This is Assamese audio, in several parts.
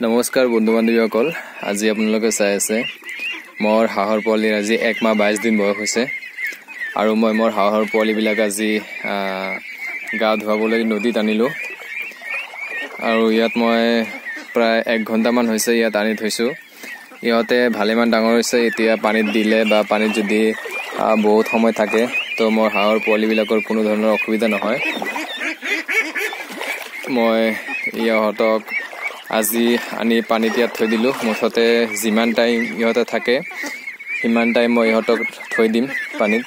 নমস্কাৰ বন্ধু বান্ধৱীসকল, আজি আপোনালোকে চাই আছে মোৰ হাঁহৰ পোৱালিৰ আজি 1 মাহ 22 দিন বয়স হৈছে আৰু মই মোৰ হাঁহৰ পোৱালিবিলাক আজি গা ধুৱাবলৈ নদীত আনিলো আৰু ইয়াত মই প্ৰায় 1 ঘণ্টামান হৈছে ইয়াত আনি থৈছো। ইহঁতে ভালেমান ডাঙৰ হৈছে। এতিয়া পানীত দিলে বা পানীত যদি বহুত সময় থাকে তো মোৰ হাঁহৰ পোৱালিবিলাকৰ কোনো ধৰণৰ অসুবিধা নহয়। মই ইহঁতক আজি আনি পানীত ইয়াত থৈ দিলোঁ। মুঠতে যিমান টাইম ইহঁতে থাকে সিমান টাইম মই ইহঁতক থৈ দিম পানীত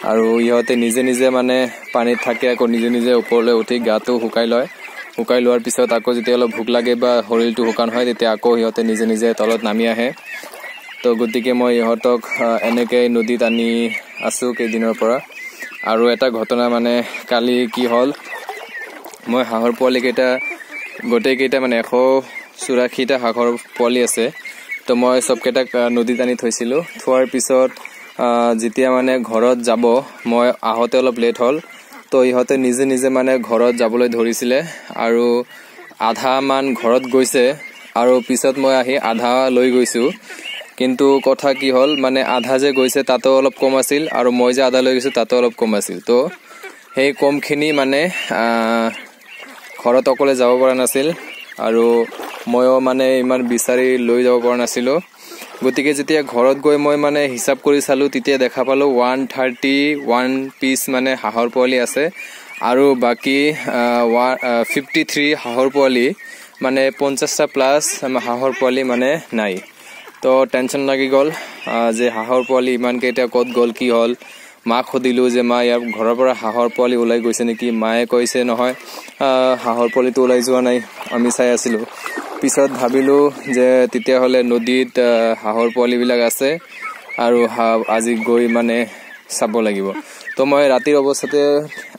আৰু ইহঁতে নিজে নিজে মানে পানীত থাকে, আকৌ নিজে নিজে ওপৰলৈ উঠি গাটো শুকাই লয়। শুকাই লোৱাৰ পিছত আকৌ যেতিয়া অলপ ভোক লাগে বা শৰীৰটো শুকান হয় তেতিয়া আকৌ সিহঁতে নিজে নিজে তলত নামি আহে। তো গতিকে মই ইহঁতক এনেকৈ নদীত আনি আছোঁ কেইদিনৰ পৰা। আৰু এটা ঘটনা মানে কালি কি হ'ল, মই হাঁহৰ পোৱালিকেইটা গোটেইকেইটা মানে 184টা হাঁহৰ পোৱালি আছে। তো মই চবকেইটাক নদীত আনি থৈছিলোঁ। থোৱাৰ পিছত যেতিয়া মানে ঘৰত যাব, মই আহোঁতে অলপ লেট হ'ল। তো ইহঁতে নিজে নিজে মানে ঘৰত যাবলৈ ধৰিছিলে আৰু আধামান ঘৰত গৈছে আৰু পিছত মই আহি আধা লৈ গৈছোঁ। কিন্তু কথা কি হ'ল, মানে আধা যে গৈছে তাতো অলপ কম আছিল আৰু মই যে আধা লৈ গৈছোঁ তাতো অলপ কম আছিল। তো সেই কমখিনি মানে ঘৰত অকলে যাব পৰা নাছিল আৰু ময়ো মানে ইমান বিচাৰি লৈ যাব পৰা নাছিলোঁ। গতিকে যেতিয়া ঘৰত গৈ মই মানে হিচাপ কৰি চালোঁ তেতিয়া দেখা পালোঁ 131 পিচ মানে হাঁহৰ পোৱালি আছে আৰু বাকী 53 হাঁহৰ পোৱালি মানে 50টা প্লাছ হাঁহৰ পোৱালি মানে নাই। তো টেনশ্যন লাগি গ'ল যে হাঁহৰ পোৱালি ইমানকেইটা ক'ত গ'ল, কি হ'ল। মাক সুধিলোঁ যে মা ইয়াৰ ঘৰৰ পৰা হাঁহৰ পোৱালি ওলাই গৈছে নেকি। মায়ে কৈছে নহয়, হাঁহৰ পোৱালিটো ওলাই যোৱা নাই, আমি চাই আছিলোঁ। পিছত ভাবিলোঁ যে তেতিয়াহ'লে নদীত হাঁহৰ পোৱালিবিলাক আছে আৰু আজি গৈ মানে চাব লাগিব। তো মই ৰাতিৰ অৱস্থাতে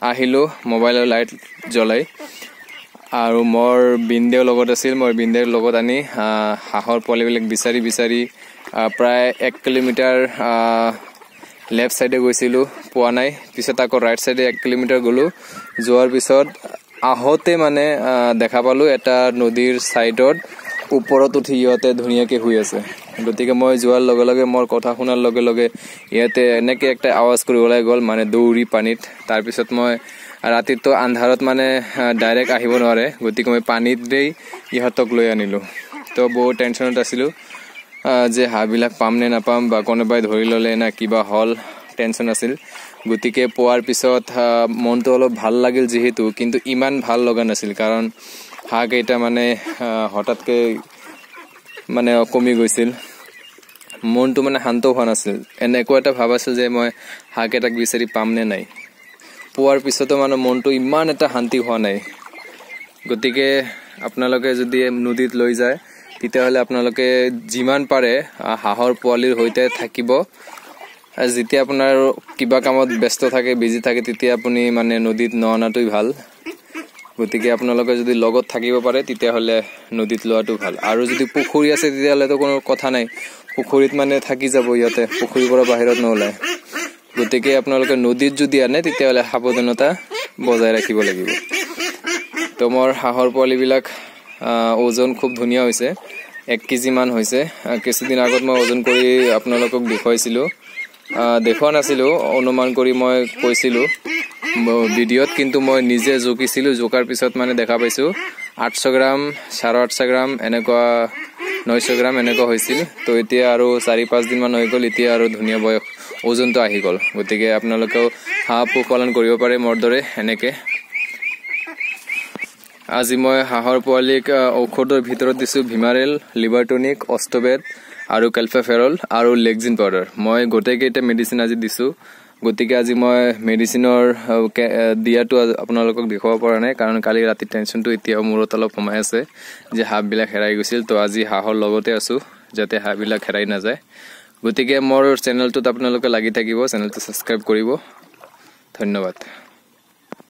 আহিলোঁ মোবাইলৰ লাইট জ্বলাই আৰু মোৰ বিন্দেও লগত আছিল। মই বিন্দেৰ লগত আনি হাঁহৰ পোৱালিবিলাক বিচাৰি বিচাৰি প্ৰায় 1 কিলোমিটাৰ লেফ্ট ছাইডে গৈছিলোঁ, পোৱা নাই। পিছত আকৌ ৰাইট ছাইডে 1 কিলোমিটাৰ গ'লোঁ। যোৱাৰ পিছত আহোঁতে মানে দেখা পালোঁ এটা নদীৰ ছাইডত ওপৰত উঠি ইহঁতে ধুনীয়াকৈ শুই আছে। গতিকে মই যোৱাৰ লগে লগে মোৰ কথা শুনাৰ লগে লগে ইহঁতে এনেকৈ একটা আৱাজ কৰি ওলাই গ'ল, মানে দৌৰি পানীত। তাৰপিছত মই ৰাতিটো আন্ধাৰত মানে ডাইৰেক্ট আহিব নোৱাৰে, গতিকে মই পানীতেই ইহঁতক লৈ আনিলোঁ। তো বহুত টেনশ্যনত আছিলোঁ যে হাঁহবিলাক পাম নে নাপাম বা কোনোবাই ধৰি ল'লে না কিবা হ'ল, টেনশ্যন আছিল। গতিকে পোৱাৰ পিছত মনটো অলপ ভাল লাগিল যিহেতু, কিন্তু ইমান ভাল লগা নাছিল কাৰণ হাঁহকেইটা মানে হঠাৎকৈ মানে কমি গৈছিল। মনটো মানে শান্ত হোৱা নাছিল। এনেকুৱা এটা ভাৱ আছিল যে মই হাঁহকেইটাক বিচাৰি পাম নে নাই। পোৱাৰ পিছতো মানে মনটো ইমান এটা শান্তি হোৱা নাই। গতিকে আপোনালোকে যদি নদীত লৈ যায় তেতিয়াহ'লে আপোনালোকে যিমান পাৰে হাঁহৰ পোৱালিৰ সৈতে থাকিব। যেতিয়া আপোনাৰ কিবা কামত ব্যস্ত থাকে, বিজি থাকে, তেতিয়া আপুনি মানে নদীত নঅনাটোই ভাল। গতিকে আপোনালোকে যদি লগত থাকিব পাৰে তেতিয়াহ'লে নদীত লোৱাটো ভাল। আৰু যদি পুখুৰী আছে তেতিয়াহ'লেতো কোনো কথা নাই, পুখুৰীত মানে থাকি যাব ইহঁতে, পুখুৰীৰ পৰা বাহিৰত নোলায়। গতিকে আপোনালোকে নদীত যদি আনে তেতিয়াহ'লে সাৱধানতা বজাই ৰাখিব লাগিব। তো মোৰ হাঁহৰ পোৱালিবিলাক ওজন খুব ধুনীয়া হৈছে, 1 কেজিমান হৈছে। কিছুদিন আগত মই ওজন কৰি আপোনালোকক দেখুৱাইছিলোঁ, দেখুওৱা নাছিলোঁ, অনুমান কৰি মই কৈছিলোঁ ভিডিঅ'ত, কিন্তু মই নিজে জুখিছিলোঁ। জোখাৰ পিছত মানে দেখা পাইছোঁ 800 গ্ৰাম, 850 গ্ৰাম এনেকুৱা, 900 গ্ৰাম এনেকুৱা হৈছিল। তো এতিয়া আৰু 4-5 দিনমান হৈ গ'ল, এতিয়া আৰু ধুনীয়া বয়স ওজনটো আহি গ'ল। গতিকে আপোনালোকেও হাঁহ পোহপালন কৰিব পাৰে মোৰ দৰে এনেকৈ। আজি মই হাঁহৰ পোৱালিক ঔষধৰ ভিতৰত দিছোঁ ভিমাৰেল, লিভাৰ টনিক, অষ্টবেট আৰু কেলফেফেৰল আৰু লেগজিন পাউডাৰ। মই গোটেইকেইটা মেডিচিন আজি দিছোঁ। গতিকে আজি মই মেডিচিনৰ দিয়াটো আপোনালোকক দেখুৱাব পৰা নাই কাৰণ কালি ৰাতিৰ টেনশ্যনটো এতিয়াও মূৰত অলপ সোমাই আছে যে হাঁহবিলাক হেৰাই গৈছিল। তো আজি হাঁহৰ লগতে আছোঁ যাতে হাঁহবিলাক হেৰাই নাযায়। গতিকে মোৰ চেনেলটোত আপোনালোকে লাগি থাকিব, চেনেলটো ছাবস্ক্ৰাইব কৰিব। ধন্যবাদ।